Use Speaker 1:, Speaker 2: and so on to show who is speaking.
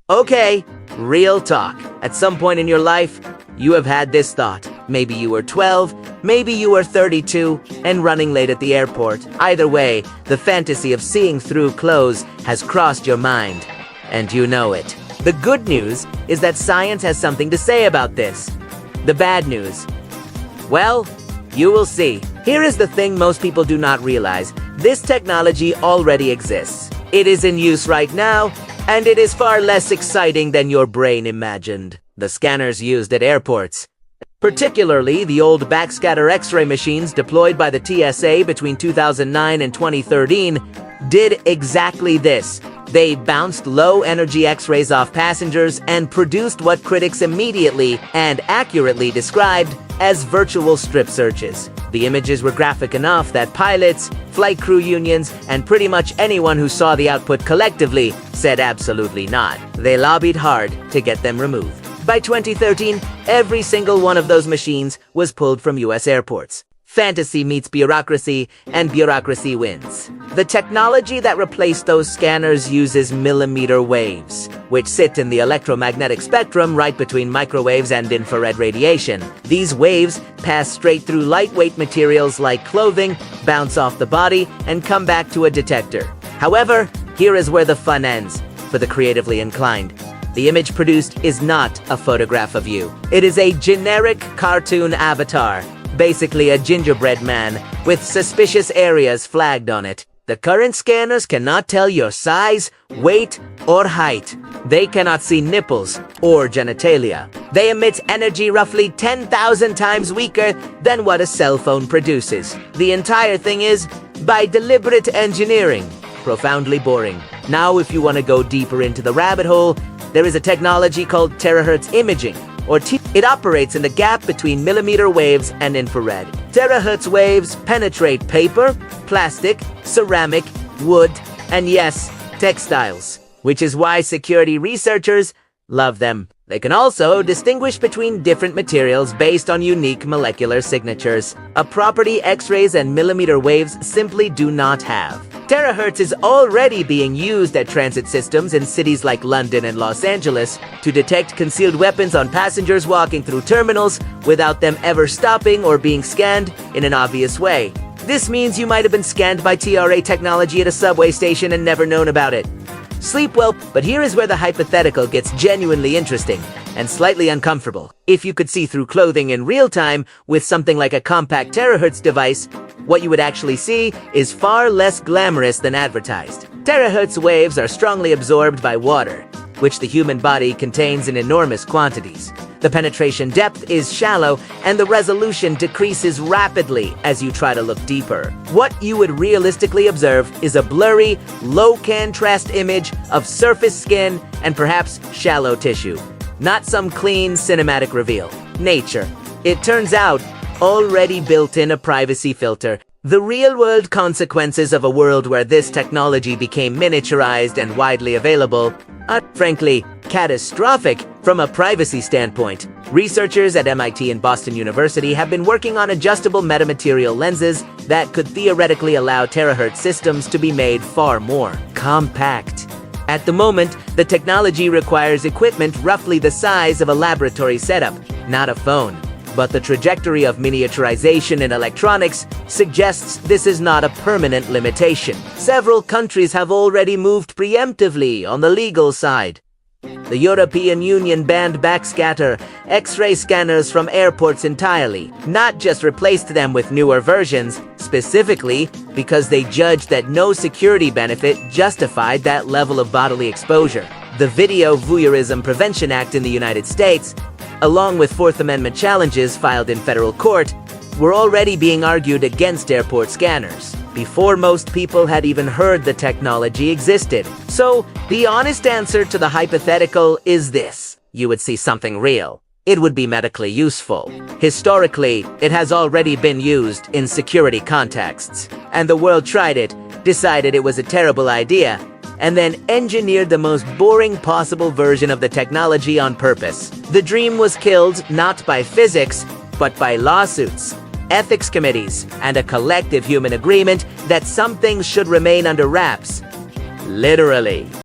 Speaker 1: Okay, real talk. At some point in your life, you have had this thought. Maybe you were 12, maybe you were 32, and running late at the airport. Either way, the fantasy of seeing through clothes has crossed your mind, and you know it. The good news is that science has something to say about this. The bad news, well, you will see. Here is the thing most people do not realize. This technology already exists. It is in use right now, and it is far less exciting than your brain imagined. The scanners used at airports, particularly the old backscatter X-ray machines deployed by the TSA between 2009 and 2013, did exactly this. They bounced low-energy X-rays off passengers and produced what critics immediately and accurately described as virtual strip searches. The images were graphic enough that pilots, flight crew unions, and pretty much anyone who saw the output collectively said absolutely not. They lobbied hard to get them removed. By 2013, every single one of those machines was pulled from US airports. Fantasy meets bureaucracy, and bureaucracy wins. The technology that replaced those scanners uses millimeter waves, which sit in the electromagnetic spectrum right between microwaves and infrared radiation. These waves pass straight through lightweight materials like clothing, bounce off the body, and come back to a detector. However, here is where the fun ends for the creatively inclined. The image produced is not a photograph of you. It is a generic cartoon avatar. Basically a gingerbread man with suspicious areas flagged on it. The current scanners cannot tell your size, weight, or height. They cannot see nipples or genitalia. They emit energy roughly 10,000 times weaker than what a cell phone produces. The entire thing is by deliberate engineering. Profoundly boring. Now, if you want to go deeper into the rabbit hole, there is a technology called terahertz imaging, or it operates in the gap between millimeter waves and infrared. Terahertz waves penetrate paper, plastic, ceramic, wood, and yes, textiles, which is why security researchers love them. They can also distinguish between different materials based on unique molecular signatures, a property X-rays and millimeter waves simply do not have. Terahertz is already being used at transit systems in cities like London and Los Angeles to detect concealed weapons on passengers walking through terminals without them ever stopping or being scanned in an obvious way. This means you might have been scanned by TRA technology at a subway station and never known about it. Sleep well, but here is where the hypothetical gets genuinely interesting and slightly uncomfortable. If you could see through clothing in real time with something like a compact terahertz device, what you would actually see is far less glamorous than advertised. Terahertz waves are strongly absorbed by water, which the human body contains in enormous quantities. The penetration depth is shallow, and the resolution decreases rapidly as you try to look deeper. What you would realistically observe is a blurry, low-contrast image of surface skin and perhaps shallow tissue. Not some clean cinematic reveal. Nature, it turns out, already built in a privacy filter. The real-world consequences of a world where this technology became miniaturized and widely available are, frankly, catastrophic from a privacy standpoint. Researchers at MIT and Boston University have been working on adjustable metamaterial lenses that could theoretically allow terahertz systems to be made far more compact. At the moment, the technology requires equipment roughly the size of a laboratory setup, not a phone. But the trajectory of miniaturization in electronics suggests this is not a permanent limitation. Several countries have already moved preemptively on the legal side. The European Union banned backscatter X-ray scanners from airports entirely, not just replaced them with newer versions, specifically because they judged that no security benefit justified that level of bodily exposure. The Video Voyeurism Prevention Act in the United States, along with Fourth Amendment challenges filed in federal court, were already being argued against airport scanners, before most people had even heard the technology existed. So, the honest answer to the hypothetical is this. You would see something real. It would be medically useful. Historically, it has already been used in security contexts, and the world tried it, decided it was a terrible idea, and then engineered the most boring possible version of the technology on purpose. The dream was killed not by physics, but by lawsuits, ethics committees, and a collective human agreement that some things should remain under wraps. Literally.